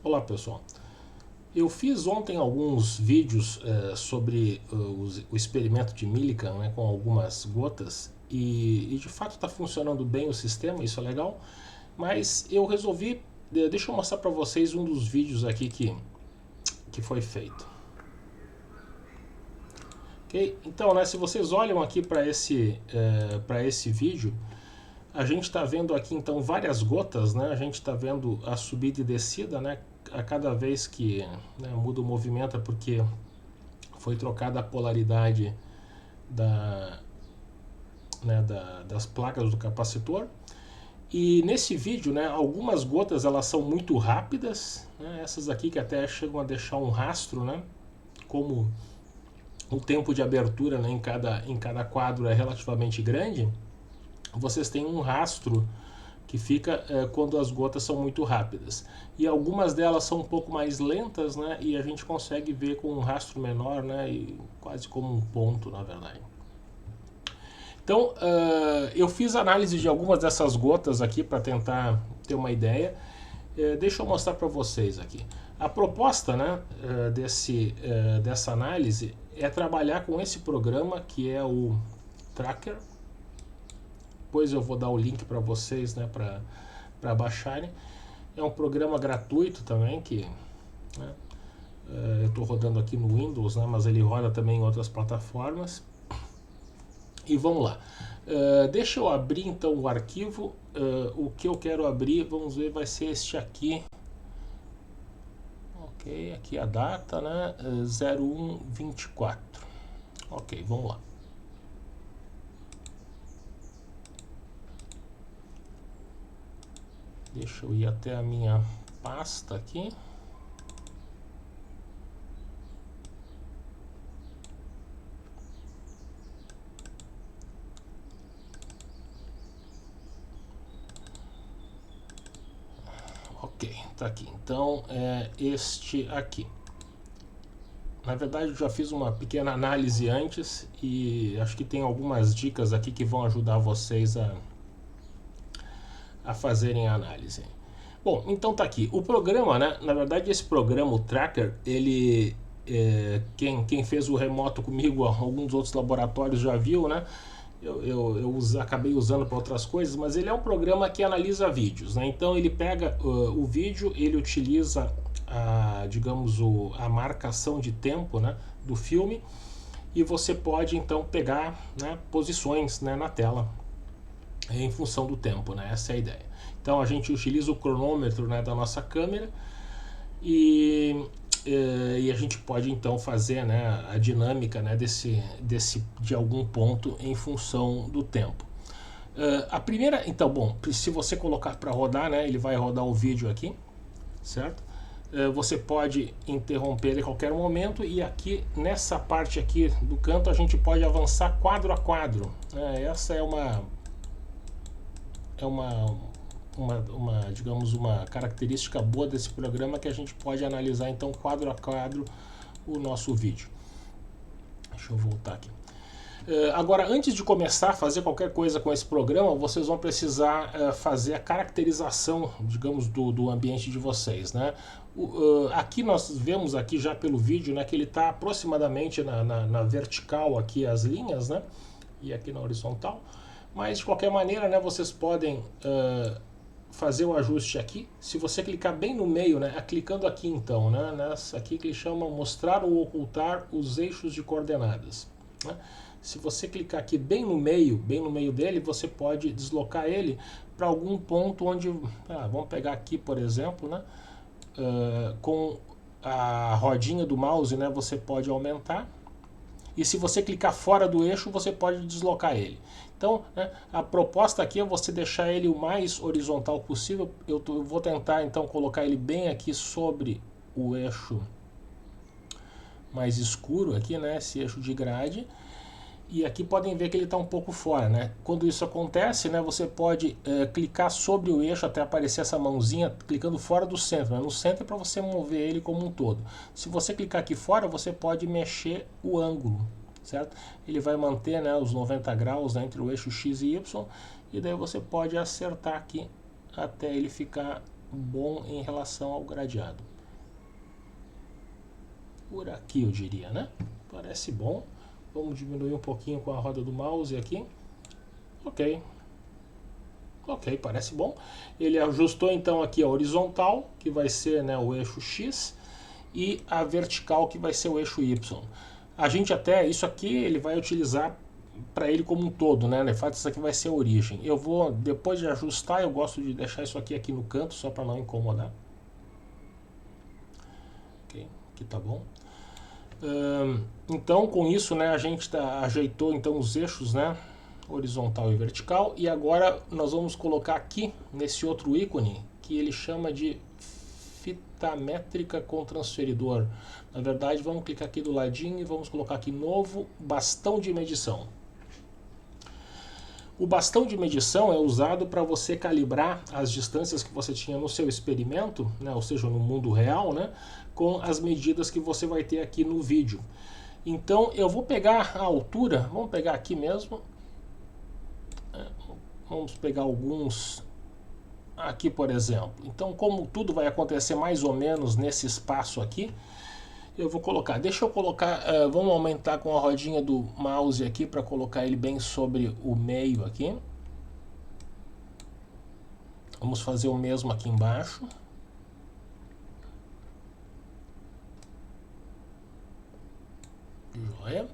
Olá pessoal, eu fiz ontem alguns vídeos sobre o experimento de Millikan, né, com algumas gotas e de fato está funcionando bem o sistema, isso é legal, mas eu resolvi, deixa eu mostrar para vocês um dos vídeos aqui que foi feito. Ok? Então, né, se vocês olham aqui para esse vídeo, a gente está vendo aqui então várias gotas, né? A gente está vendo a subida e descida, né? A cada vez que, né, muda o movimento é porque foi trocada a polaridade da, das placas do capacitor. E nesse vídeo, né, algumas gotas elas são muito rápidas, né? Essas aqui que até chegam a deixar um rastro, né? Como o tempo de abertura, né, em cada quadro é relativamente grande, vocês têm um rastro que fica quando as gotas são muito rápidas. E algumas delas são um pouco mais lentas, né, e a gente consegue ver com um rastro menor, né, e quase como um ponto, na verdade. Então, eu fiz análise de algumas dessas gotas aqui para tentar ter uma ideia. Deixa eu mostrar para vocês aqui. A proposta, né, dessa análise é trabalhar com esse programa que é o Tracker. Depois eu vou dar o link para vocês, né, para baixarem. É um programa gratuito também que, né, eu estou rodando aqui no Windows, né, mas ele roda também em outras plataformas. E vamos lá. Deixa eu abrir então o arquivo. O que eu quero abrir, vamos ver, vai ser este aqui. Ok, aqui a data, né? 01/24. Ok, vamos lá. Deixa eu ir até a minha pasta aqui. Ok, tá aqui. Então é este aqui. Na verdade eu já fiz uma pequena análise antes e acho que tem algumas dicas aqui que vão ajudar vocês a fazerem a análise. Bom, então tá aqui. O programa, né? Na verdade esse programa, o Tracker, ele quem fez o remoto comigo, alguns outros laboratórios já viu, né? Eu acabei usando para outras coisas, mas ele é um programa que analisa vídeos, né? Então ele pega o vídeo, ele utiliza digamos a marcação de tempo, né, do filme, e você pode então pegar, né, posições, né, na tela em função do tempo, né? Essa é a ideia. Então a gente utiliza o cronômetro, né, da nossa câmera e a gente pode então fazer, né, a dinâmica, né, de algum ponto em função do tempo. A primeira, então, bom, se você colocar para rodar, né, ele vai rodar o vídeo aqui, certo? Você pode interromper ele a qualquer momento e aqui nessa parte aqui do canto a gente pode avançar quadro a quadro, né? Essa é digamos uma característica boa desse programa, que a gente pode analisar então quadro a quadro o nosso vídeo. Deixa eu voltar aqui. Agora, antes de começar a fazer qualquer coisa com esse programa, vocês vão precisar fazer a caracterização, digamos, do ambiente de vocês, né? Aqui nós vemos aqui já pelo vídeo, né, que ele está aproximadamente na vertical aqui as linhas, né? E aqui na horizontal. Mas de qualquer maneira, né, vocês podem fazer o ajuste aqui. Se você clicar bem no meio, né, clicando aqui então, né, nessa aqui que ele chama mostrar ou ocultar os eixos de coordenadas, né? Se você clicar aqui bem no meio dele, você pode deslocar ele para algum ponto onde, vamos pegar aqui por exemplo, né, com a rodinha do mouse, né, você pode aumentar. E se você clicar fora do eixo, você pode deslocar ele. Então, né, a proposta aqui é você deixar ele o mais horizontal possível. Eu vou tentar então colocar ele bem aqui sobre o eixo mais escuro aqui, né, esse eixo de grade. E aqui podem ver que ele está um pouco fora, né? Quando isso acontece, né, você pode clicar sobre o eixo até aparecer essa mãozinha, clicando fora do centro, né? No centro é para você mover ele como um todo. Se você clicar aqui fora, você pode mexer o ângulo, certo? Ele vai manter, né, os 90 graus, né, entre o eixo X e Y, e daí você pode acertar aqui até ele ficar bom em relação ao gradeado. Por aqui eu diria, né? Parece bom. Vamos diminuir um pouquinho com a roda do mouse aqui. Ok. Ok, parece bom. Ele ajustou então aqui a horizontal, que vai ser, né, o eixo X, e a vertical, que vai ser o eixo Y. A gente até, isso aqui ele vai utilizar para ele como um todo, né? De fato, isso aqui vai ser a origem. Eu vou, depois de ajustar, eu gosto de deixar isso aqui no canto, só para não incomodar. Ok, aqui tá bom. Então, com isso, né, a gente ajeitou então os eixos, né, horizontal e vertical, e agora nós vamos colocar aqui nesse outro ícone que ele chama de fita métrica com transferidor. Na verdade, vamos clicar aqui do ladinho e vamos colocar aqui novo bastão de medição. O bastão de medição é usado para você calibrar as distâncias que você tinha no seu experimento, né, ou seja, no mundo real, né, com as medidas que você vai ter aqui no vídeo. Então eu vou pegar a altura, vamos pegar aqui mesmo, vamos pegar alguns aqui, por exemplo. Então, como tudo vai acontecer mais ou menos nesse espaço aqui, eu vou colocar, deixa eu colocar, vamos aumentar com a rodinha do mouse aqui para colocar ele bem sobre o meio aqui. Vamos fazer o mesmo aqui embaixo. Joia.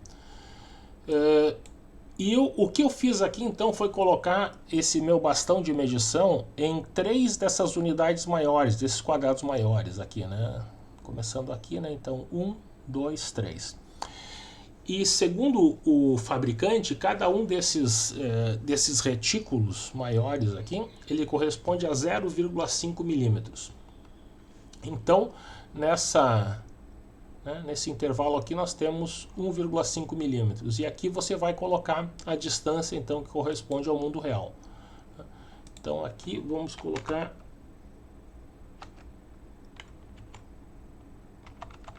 E o que eu fiz aqui então foi colocar esse meu bastão de medição em 3 dessas unidades maiores, desses quadrados maiores aqui, né? Começando aqui, né? Então 1, 2, 3. E segundo o fabricante, cada um desses retículos maiores aqui, ele corresponde a 0,5 milímetros. Então, nesse intervalo aqui nós temos 1,5 milímetros. E aqui você vai colocar a distância então que corresponde ao mundo real. Então aqui vamos colocar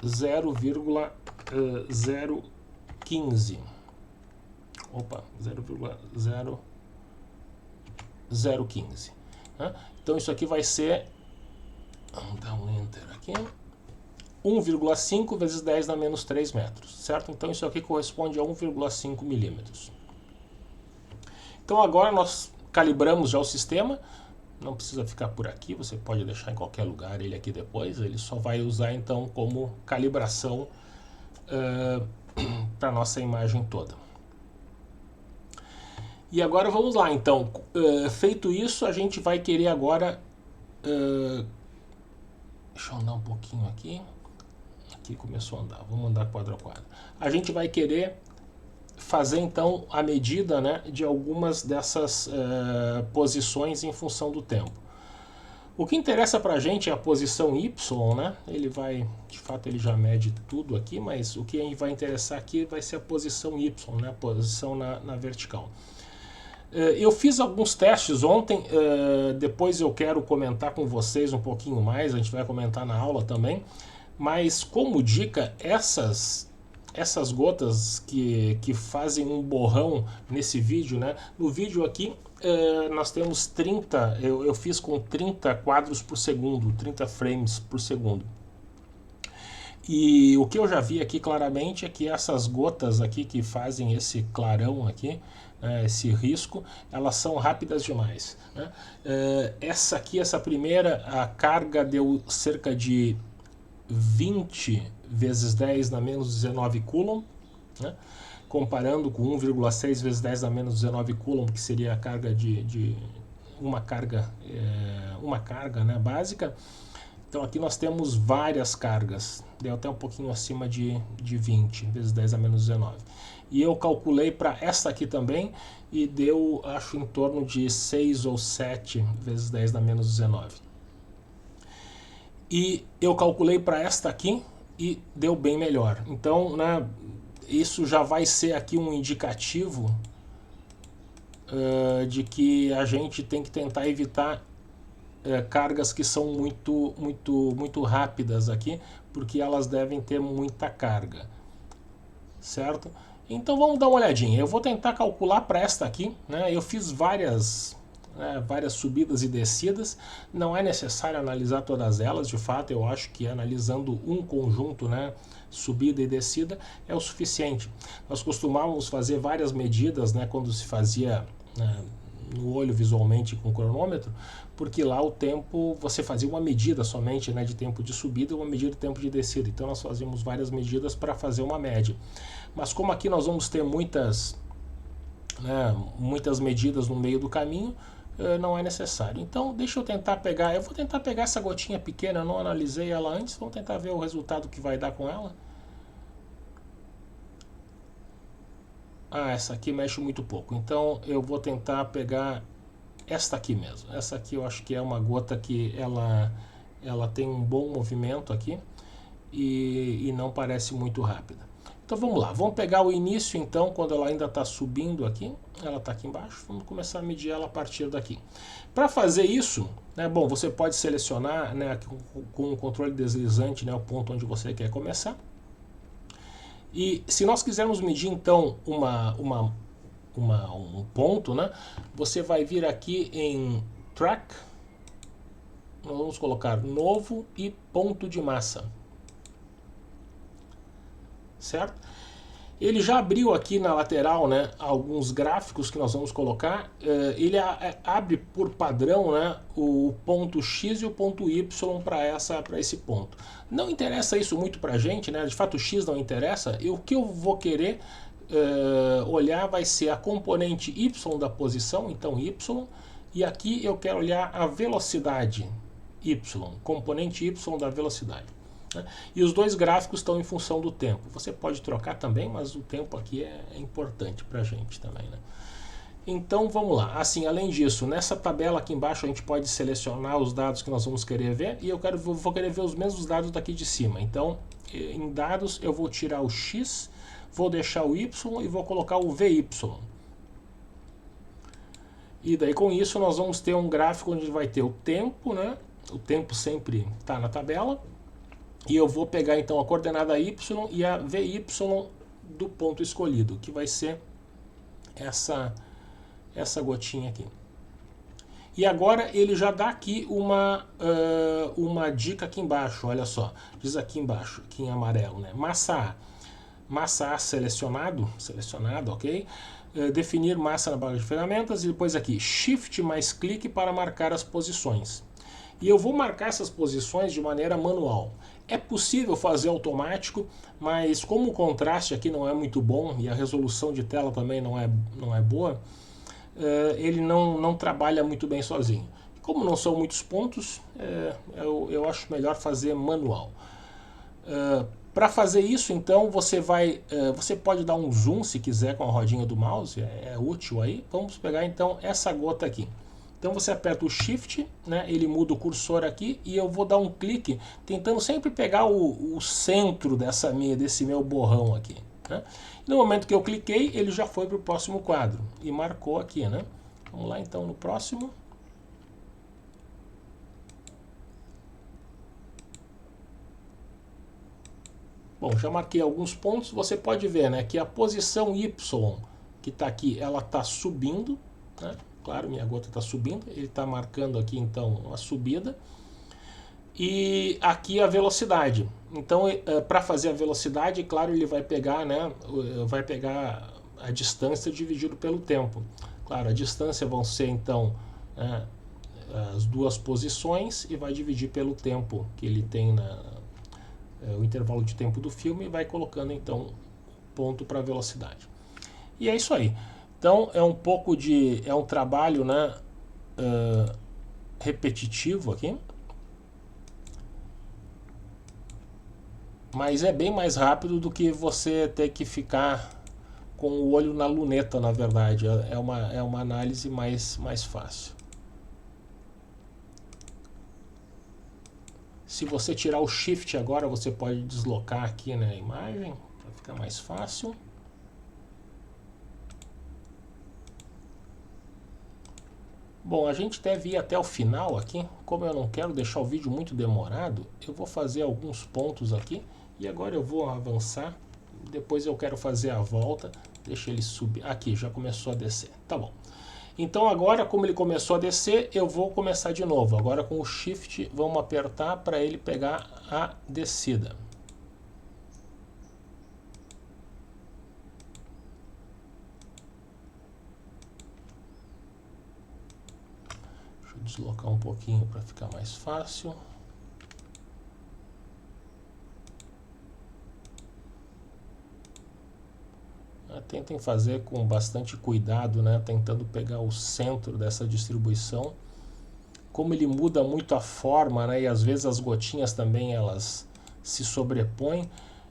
0,015. Opa, 0,015. Então isso aqui vai ser, vamos dar um enter aqui, 1,5 vezes 10 na menos 3 metros, certo? Então isso aqui corresponde a 1,5 milímetros. Então agora nós calibramos já o sistema, não precisa ficar por aqui, você pode deixar em qualquer lugar ele aqui depois, ele só vai usar então como calibração para a nossa imagem toda. E agora vamos lá, então, feito isso, a gente vai querer agora, deixa eu andar um pouquinho aqui, aqui começou a andar, vamos andar quadro a quadro. A gente vai querer fazer então a medida, né, de algumas dessas posições em função do tempo. O que interessa para a gente é a posição Y, né? Ele vai, de fato, ele já mede tudo aqui, mas o que vai interessar aqui vai ser a posição Y, né? A posição na vertical. Eu fiz alguns testes ontem, depois eu quero comentar com vocês um pouquinho mais, a gente vai comentar na aula também, mas como dica, essas gotas que fazem um borrão nesse vídeo, né? No vídeo aqui nós temos 30, eu fiz com 30 quadros por segundo, 30 frames por segundo. E o que eu já vi aqui claramente é que essas gotas aqui que fazem esse clarão aqui, esse risco, elas são rápidas demais, né? Essa primeira, a carga deu cerca de 20 vezes 10 na menos 19 coulomb, né? Comparando com 1,6 vezes 10 na menos 19 coulomb, que seria a carga de uma carga, né, básica. Então aqui nós temos várias cargas, deu até um pouquinho acima de 20 vezes 10 a menos 19. E eu calculei para essa aqui também e deu, acho, em torno de 6 ou 7 vezes 10 a menos 19. E eu calculei para esta aqui e deu bem melhor. Então, né, isso já vai ser aqui um indicativo de que a gente tem que tentar evitar cargas que são muito rápidas aqui, porque elas devem ter muita carga, certo? Então vamos dar uma olhadinha. Eu vou tentar calcular para esta aqui, né? Eu fiz várias né, várias subidas e descidas. Não é necessário analisar todas elas, de fato eu acho que analisando um conjunto, né, subida e descida, é o suficiente. Nós costumávamos fazer várias medidas, né, quando se fazia, né, no olho visualmente com cronômetro, porque lá o tempo, você fazia uma medida somente, né, de tempo de subida e uma medida de tempo de descida. Então nós fazíamos várias medidas para fazer uma média. Mas como aqui nós vamos ter muitas medidas no meio do caminho, não é necessário. Então deixa eu tentar pegar, eu vou tentar pegar essa gotinha pequena, eu não analisei ela antes, vamos tentar ver o resultado que vai dar com ela. Essa aqui mexe muito pouco, então eu vou tentar pegar esta aqui mesmo. Essa aqui eu acho que é uma gota que ela tem um bom movimento aqui e não parece muito rápida. Então vamos lá, vamos pegar o início então, quando ela ainda está subindo aqui, ela está aqui embaixo, vamos começar a medir ela a partir daqui. Para fazer isso, né, bom, você pode selecionar, né, com o controle deslizante, né, o ponto onde você quer começar. E se nós quisermos medir então um ponto, né, você vai vir aqui em Track, nós vamos colocar novo e ponto de massa. Certo? Ele já abriu aqui na lateral, né, alguns gráficos que nós vamos colocar. Ele abre por padrão, né, o ponto X e o ponto Y para esse ponto. Não interessa isso muito para a gente, né? De fato o X não interessa. E o que eu vou querer olhar vai ser a componente Y da posição, então Y. E aqui eu quero olhar a velocidade Y, componente Y da velocidade. E os dois gráficos estão em função do tempo. Você pode trocar também, mas o tempo aqui é importante para a gente também, né? Então vamos lá. Assim, além disso, nessa tabela aqui embaixo a gente pode selecionar os dados que nós vamos querer ver e eu vou querer ver os mesmos dados daqui de cima. Então, em dados eu vou tirar o X, vou deixar o Y e vou colocar o VY. E daí com isso nós vamos ter um gráfico onde vai ter o tempo, né? O tempo sempre está na tabela. E eu vou pegar então a coordenada Y e a VY do ponto escolhido, que vai ser essa gotinha aqui. E agora ele já dá aqui uma dica aqui embaixo, olha só. Diz aqui embaixo, aqui em amarelo, né? Massa A selecionado, ok? Definir massa na barra de ferramentas e depois aqui, Shift mais clique para marcar as posições. E eu vou marcar essas posições de maneira manual. É possível fazer automático, mas como o contraste aqui não é muito bom e a resolução de tela também não é boa, ele não trabalha muito bem sozinho. Como não são muitos pontos, eu acho melhor fazer manual. Para fazer isso, então, você pode dar um zoom se quiser com a rodinha do mouse, é útil aí. Vamos pegar então essa gota aqui. Então você aperta o Shift, né, ele muda o cursor aqui e eu vou dar um clique tentando sempre pegar o centro desse meu borrão aqui. Né? No momento que eu cliquei, ele já foi para o próximo quadro e marcou aqui. Né? Vamos lá então no próximo. Bom, já marquei alguns pontos, você pode ver, né, que a posição Y que está aqui, ela está subindo, né? Claro, minha gota está subindo, ele está marcando aqui então uma subida. E aqui a velocidade. Então, para fazer a velocidade, claro, ele vai pegar, né, a distância dividido pelo tempo. Claro, a distância vão ser então as duas posições e vai dividir pelo tempo que ele tem o intervalo de tempo do filme e vai colocando então ponto para velocidade. E é isso aí. Então é um trabalho, né, repetitivo aqui, mas é bem mais rápido do que você ter que ficar com o olho na luneta, na verdade. É uma análise mais fácil. Se você tirar o Shift agora, você pode deslocar aqui na imagem para ficar mais fácil. Bom, a gente deve ir até o final aqui. Como eu não quero deixar o vídeo muito demorado, eu vou fazer alguns pontos aqui e agora eu vou avançar. Depois eu quero fazer a volta. Deixa ele subir. Aqui, já começou a descer. Tá bom. Então agora, como ele começou a descer, eu vou começar de novo. Agora com o Shift, vamos apertar para ele pegar a descida. Deixa eu deslocar um pouquinho para ficar mais fácil. Tentem fazer com bastante cuidado, né? Tentando pegar o centro dessa distribuição. Como ele muda muito a forma, né? E às vezes as gotinhas também elas se sobrepõem,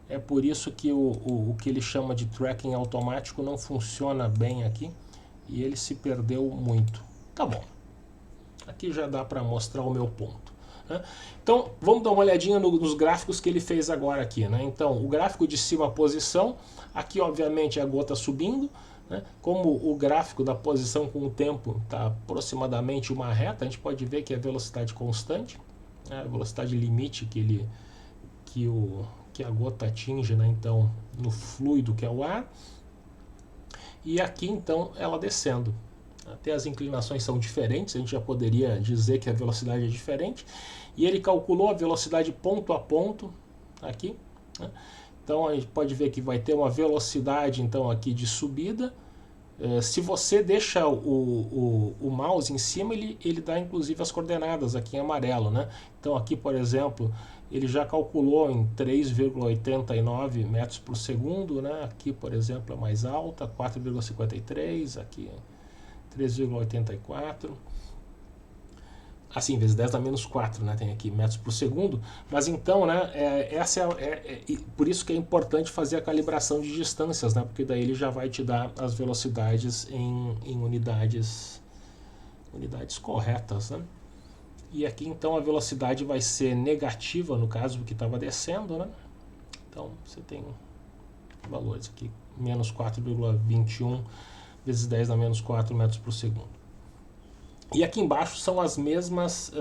é por isso que o que ele chama de tracking automático não funciona bem aqui e ele se perdeu muito. Tá bom, aqui já dá para mostrar o meu ponto, né? Então vamos dar uma olhadinha nos gráficos que ele fez agora aqui, né? Então o gráfico de cima, a posição, aqui obviamente a gota subindo, né? Como o gráfico da posição com o tempo está aproximadamente uma reta, a gente pode ver que é velocidade constante, né? A velocidade limite que a gota atinge, né? Então no fluido que é o ar, e aqui então ela descendo. Até as inclinações são diferentes, a gente já poderia dizer que a velocidade é diferente. E ele calculou a velocidade ponto a ponto aqui, né? Então a gente pode ver que vai ter uma velocidade então aqui de subida. Se você deixa o mouse em cima, ele dá inclusive as coordenadas aqui em amarelo, né? Então aqui, por exemplo, ele já calculou em 3,89 metros por segundo, né? Aqui, por exemplo, é mais alta, 4,53, aqui 3,84. Assim, vezes 10 dá menos 4, né? Tem aqui metros por segundo. Mas então, né? Por isso que é importante fazer a calibração de distâncias, né? Porque daí ele já vai te dar as velocidades em unidades corretas, né? E aqui então a velocidade vai ser negativa, no caso, porque estava descendo, né? Então você tem valores aqui, menos 4,21 vezes 10 dá menos 4 metros por segundo. E aqui embaixo são as mesmas,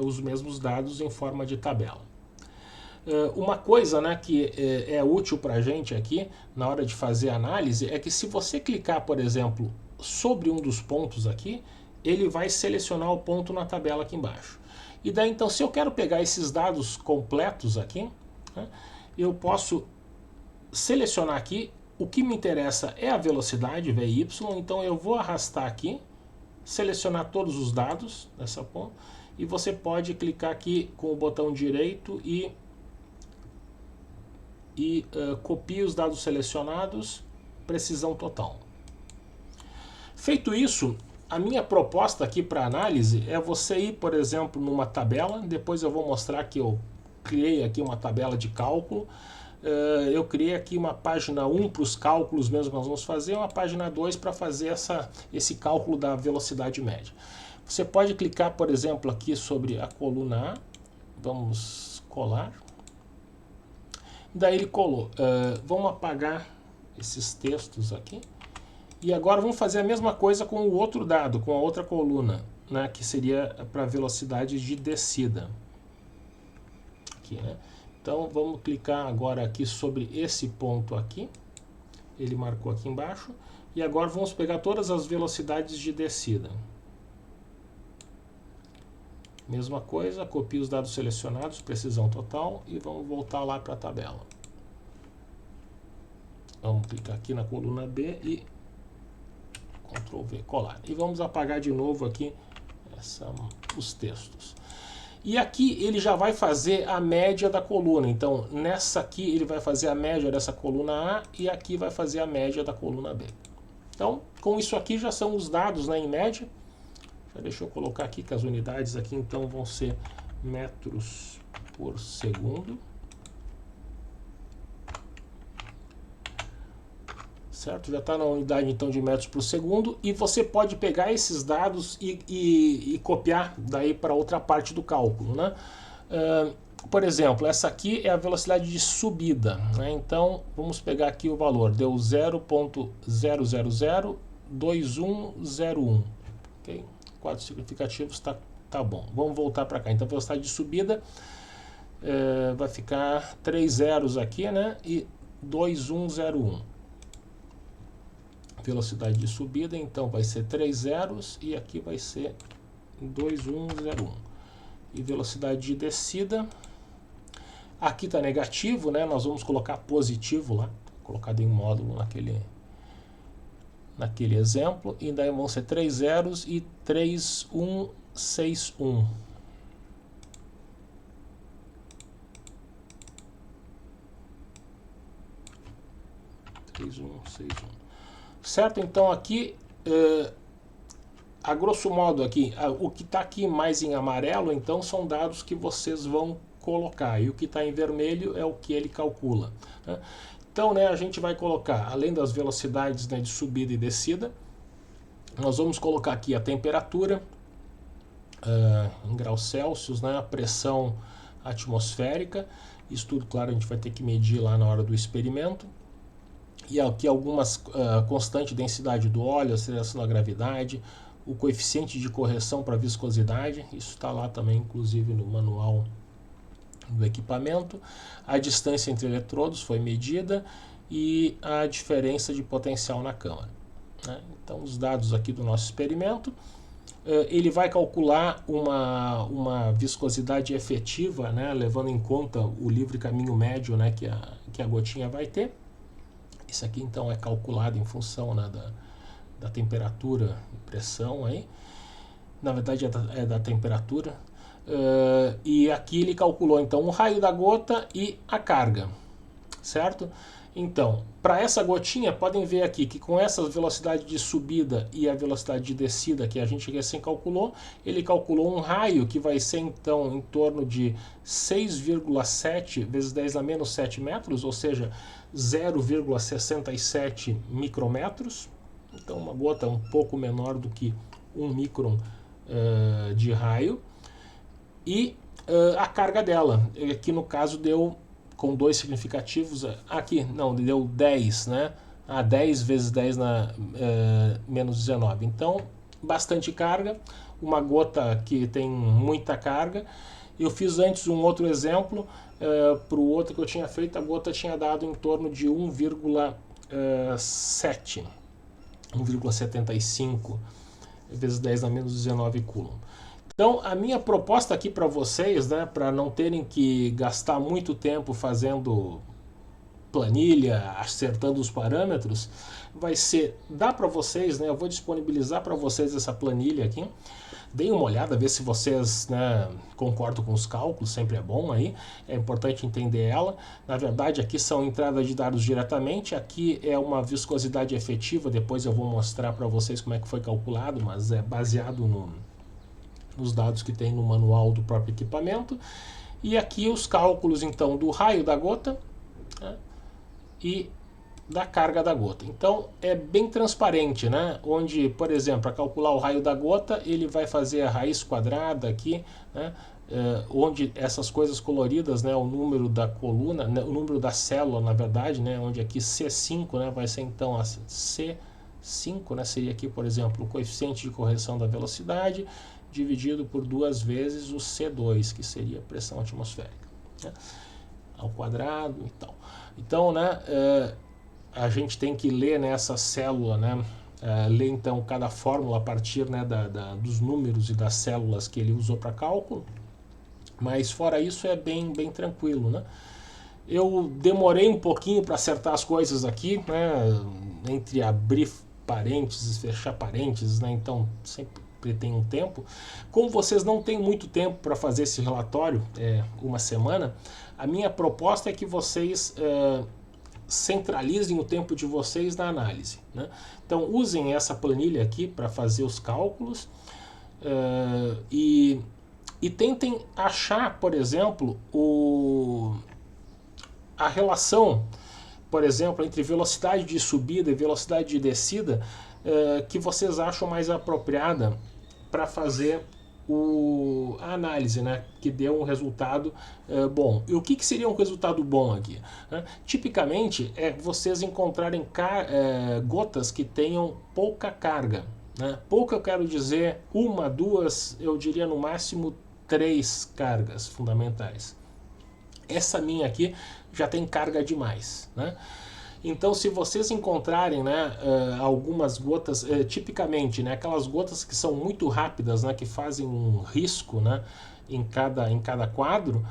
os mesmos dados em forma de tabela. Uma coisa, né, que é útil para a gente aqui na hora de fazer a análise é que se você clicar, por exemplo, sobre um dos pontos aqui, ele vai selecionar o ponto na tabela aqui embaixo. E daí então, se eu quero pegar esses dados completos aqui, né, eu posso selecionar aqui. O que me interessa é a velocidade, VY, então eu vou arrastar aqui, selecionar todos os dados dessa ponta, e você pode clicar aqui com o botão direito e copia os dados selecionados, precisão total. Feito isso, a minha proposta aqui para análise é você ir, por exemplo, numa tabela. Depois eu vou mostrar que eu criei aqui uma tabela de cálculo. Eu criei aqui uma página 1 para os cálculos mesmo que nós vamos fazer, uma página 2 para fazer esse cálculo da velocidade média. Você pode clicar, por exemplo, aqui sobre a coluna A, vamos colar, daí ele colou. Vamos apagar esses textos aqui, e agora vamos fazer a mesma coisa com o outro dado, com a outra coluna, né, que seria para velocidade de descida. Aqui, né? Então vamos clicar agora aqui sobre esse ponto aqui, ele marcou aqui embaixo, e agora vamos pegar todas as velocidades de descida. Mesma coisa, copia os dados selecionados, precisão total, e vamos voltar lá para a tabela. Vamos clicar aqui na coluna B e Ctrl V, colar. E vamos apagar de novo aqui os textos. E aqui ele já vai fazer a média da coluna. Então, nessa aqui ele vai fazer a média dessa coluna A e aqui vai fazer a média da coluna B. Então, com isso aqui já são os dados, né, em média. Já deixa eu colocar aqui que as unidades aqui então vão ser metros por segundo. Certo? Já está na unidade então de metros por segundo, e você pode pegar esses dados e copiar daí para outra parte do cálculo, né? Por exemplo, essa aqui é a velocidade de subida, né? Então vamos pegar aqui o valor, deu 0.0002101, ok? Quadros significativos, tá bom. Vamos voltar para cá. Então a velocidade de subida vai ficar 3 zeros aqui, né? E 2101. velocidade de subida, então vai ser 3 zeros e aqui vai ser 2101. E velocidade de descida, aqui está negativo, né? Nós vamos colocar positivo lá, colocado em módulo naquele exemplo, e daí vão ser 3 zeros e 3161. Certo? Então aqui, a grosso modo aqui, o que está aqui mais em amarelo, então são dados que vocês vão colocar, e o que está em vermelho é o que ele calcula, né? Então, né, a gente vai colocar, além das velocidades, né, de subida e descida, nós vamos colocar aqui a temperatura em graus Celsius, né, a pressão atmosférica. Isso tudo, claro, a gente vai ter que medir lá na hora do experimento. E aqui algumas constante densidade do óleo, aceleração da gravidade, o coeficiente de correção para viscosidade, isso está lá também, inclusive, no manual do equipamento. A distância entre eletrodos foi medida e a diferença de potencial na câmara, né? Então, os dados aqui do nosso experimento, ele vai calcular uma viscosidade efetiva, né, levando em conta o livre caminho médio, né, que a gotinha vai ter. Isso aqui, então, é calculado em função, né, da temperatura e pressão aí. Na verdade, é da temperatura. E aqui ele calculou, então, o raio da gota e a carga, certo? Então, para essa gotinha, podem ver aqui que com essa velocidade de subida e a velocidade de descida que a gente recém calculou, ele calculou um raio que vai ser, então, em torno de 6,7 vezes 10 a menos 7 metros, ou seja, 0,67 micrometros. Então, uma gota um pouco menor do que 1 micron de raio. E a carga dela, aqui no caso deu com dois significativos, aqui não, deu 10, né? 10 vezes 10 na menos 19. Então, bastante carga, uma gota que tem muita carga. Eu fiz antes um outro exemplo, para o outro que eu tinha feito, a gota tinha dado em torno de 1,7, 1,75 vezes 10 na menos 19 coulomb. Então, a minha proposta aqui para vocês, né, para não terem que gastar muito tempo fazendo planilha, acertando os parâmetros, vai ser, dá para vocês, né, eu vou disponibilizar para vocês essa planilha aqui. Deem uma olhada, ver se vocês, né, concordam com os cálculos, sempre é bom aí, é importante entender ela. Na verdade, aqui são entradas de dados diretamente, aqui é uma viscosidade efetiva, depois eu vou mostrar para vocês como é que foi calculado, mas é baseado nos dados que tem no manual do próprio equipamento. E aqui os cálculos, então, do raio da gota, né, e da carga da gota. Então, é bem transparente, né? Onde, por exemplo, para calcular o raio da gota, ele vai fazer a raiz quadrada aqui, né? Onde essas coisas coloridas, né, o número da coluna, né, o número da célula, na verdade, né, onde aqui C5, né, vai ser então a C5, né, seria aqui, por exemplo, o coeficiente de correção da velocidade, dividido por 2 vezes o C2, que seria a pressão atmosférica, né, ao quadrado e tal. Então, né, a gente tem que ler nessa célula, né, ler então cada fórmula a partir, né, dos números e das células que ele usou para cálculo, mas fora isso é bem tranquilo, né. Eu demorei um pouquinho para acertar as coisas aqui, né, entre abrir parênteses, fechar parênteses, né, então sempre tem um tempo. Como vocês não têm muito tempo para fazer esse relatório, uma semana, a minha proposta é que vocês centralizem o tempo de vocês na análise, né? Então, usem essa planilha aqui para fazer os cálculos e tentem achar, por exemplo, a relação, por exemplo, entre velocidade de subida e velocidade de descida que vocês acham mais apropriada para fazer a análise, né, que deu um resultado bom. E o que seria um resultado bom aqui, né? Tipicamente é vocês encontrarem gotas que tenham pouca carga, né? Pouca, eu quero dizer 1, 2, eu diria no máximo 3 cargas fundamentais. Essa minha aqui já tem carga demais, né? Então, se vocês encontrarem, né, algumas gotas, tipicamente, né, aquelas gotas que são muito rápidas, né, que fazem um risco, né, em cada quadro,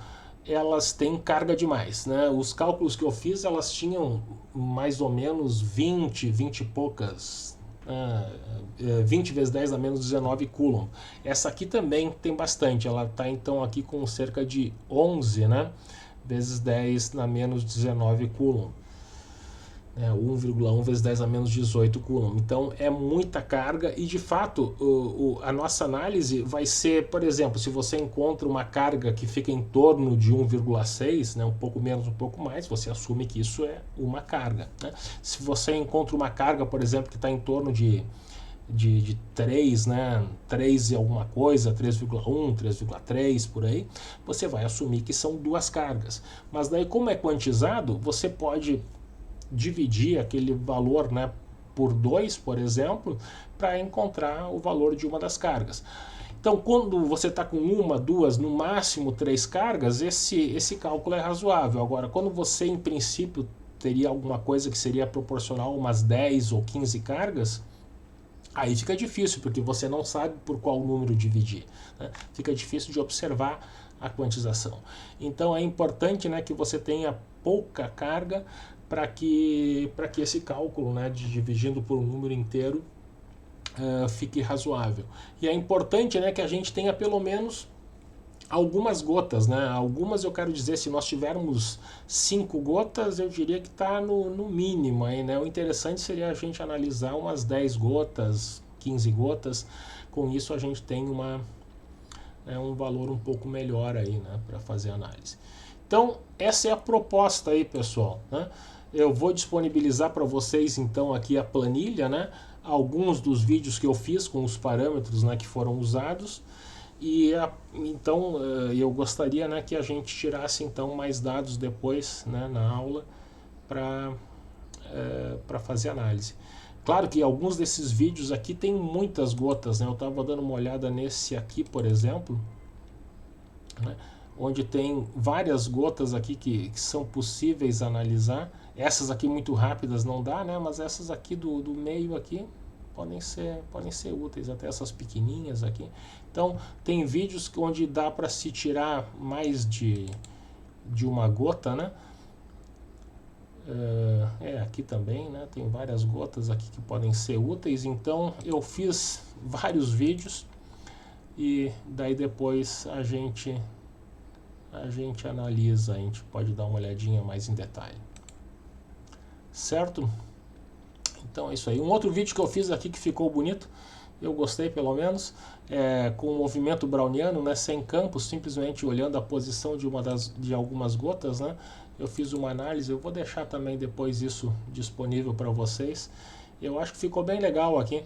elas têm carga demais, né? Os cálculos que eu fiz, elas tinham mais ou menos 20 e poucas, 20 vezes 10 a menos 19 coulomb. Essa aqui também tem bastante, ela está então aqui com cerca de 11, né, vezes 10 na menos 19 coulomb. 1,1 vezes 10 a menos 18 coulomb. Então é muita carga e de fato a nossa análise vai ser, por exemplo, se você encontra uma carga que fica em torno de 1,6, né, um pouco menos, um pouco mais, você assume que isso é uma carga, né? Se você encontra uma carga, por exemplo, que está em torno de 3, né, 3 e alguma coisa, 3,1, 3,3 por aí, você vai assumir que são duas cargas. Mas daí, como é quantizado, você pode dividir aquele valor, né, por 2, por exemplo, para encontrar o valor de uma das cargas. Então, quando você está com uma, duas, no máximo 3 cargas, esse cálculo é razoável. Agora, quando você, em princípio, teria alguma coisa que seria proporcional a umas 10 ou 15 cargas, aí fica difícil, porque você não sabe por qual número dividir, né? Fica difícil de observar a quantização. Então, é importante, né, que você tenha pouca carga para que esse cálculo, né, de dividindo por um número inteiro fique razoável. E é importante, né, que a gente tenha pelo menos algumas gotas, né? Algumas, eu quero dizer, se nós tivermos 5 gotas, eu diria que está no mínimo aí, né? O interessante seria a gente analisar umas 10 gotas, 15 gotas. Com isso a gente tem um valor um pouco melhor aí, né, para fazer análise. Então, essa é a proposta aí, pessoal, né? Eu vou disponibilizar para vocês então aqui a planilha, né? Alguns dos vídeos que eu fiz com os parâmetros, né, que foram usados. E então eu gostaria, né, que a gente tirasse então mais dados depois, né, na aula para fazer análise. Claro que alguns desses vídeos aqui tem muitas gotas, né? Eu estava dando uma olhada nesse aqui, por exemplo, né, onde tem várias gotas aqui que são possíveis analisar. Essas aqui muito rápidas não dá, né? Mas essas aqui do meio aqui podem ser úteis, até essas pequenininhas aqui. Então tem vídeos onde dá para se tirar mais de uma gota, né? Aqui também, né? Tem várias gotas aqui que podem ser úteis. Então eu fiz vários vídeos e daí depois a gente analisa, a gente pode dar uma olhadinha mais em detalhe. Certo? Então é isso aí. Um outro vídeo que eu fiz aqui que ficou bonito, eu gostei pelo menos, com o movimento browniano, né, sem campos, simplesmente olhando a posição de algumas gotas, né. Eu fiz uma análise, eu vou deixar também depois isso disponível para vocês. Eu acho que ficou bem legal aqui.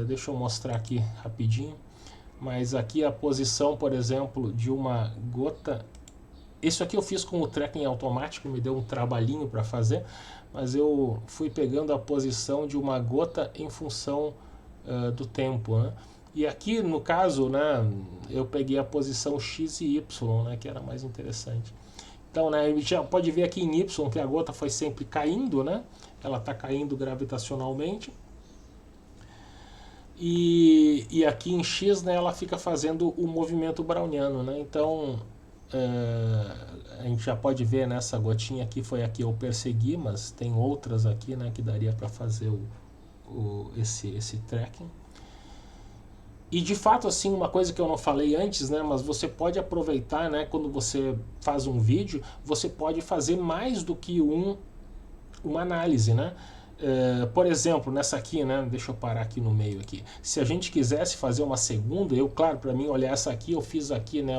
Deixa eu mostrar aqui rapidinho. Mas aqui a posição, por exemplo, de uma gota. Isso aqui eu fiz com o tracking automático, me deu um trabalhinho para fazer, mas eu fui pegando a posição de uma gota em função do tempo, né? E aqui no caso, né, eu peguei a posição X e Y, né, que era mais interessante. Então, né, a gente já pode ver aqui em Y que a gota foi sempre caindo, né? Ela está caindo gravitacionalmente. E aqui em X, né, ela fica fazendo o movimento browniano, né? Então a gente já pode ver nessa gotinha aqui, foi a que eu persegui, mas tem outras aqui, né, que daria para fazer esse tracking. E de fato, assim, uma coisa que eu não falei antes, né, mas você pode aproveitar, né, quando você faz um vídeo, você pode fazer mais do que uma análise, né? Por exemplo, nessa aqui, né, deixa eu parar aqui no meio aqui. Se a gente quisesse fazer uma segunda, claro, para mim olhar essa aqui, eu fiz aqui, né,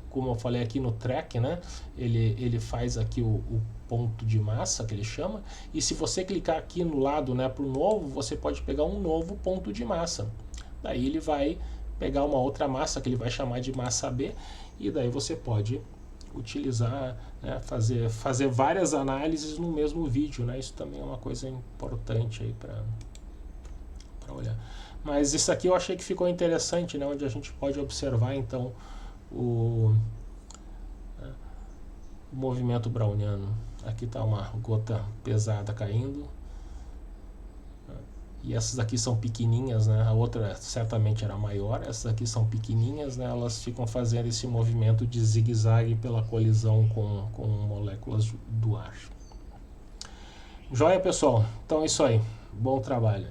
como eu falei aqui no track, né, ele faz aqui o ponto de massa que ele chama, e se você clicar aqui no lado, né, para o novo, você pode pegar um novo ponto de massa. Daí ele vai pegar uma outra massa que ele vai chamar de massa B, e daí você pode utilizar, né, fazer várias análises no mesmo vídeo, né? Isso também é uma coisa importante aí para olhar. Mas isso aqui eu achei que ficou interessante, né? Onde a gente pode observar então movimento browniano. Aqui está uma gota pesada caindo. E essas aqui são pequenininhas, né? A outra certamente era maior. Essas aqui são pequenininhas, né? Elas ficam fazendo esse movimento de zigue-zague pela colisão com moléculas do ar. Joia, pessoal? Então é isso aí. Bom trabalho.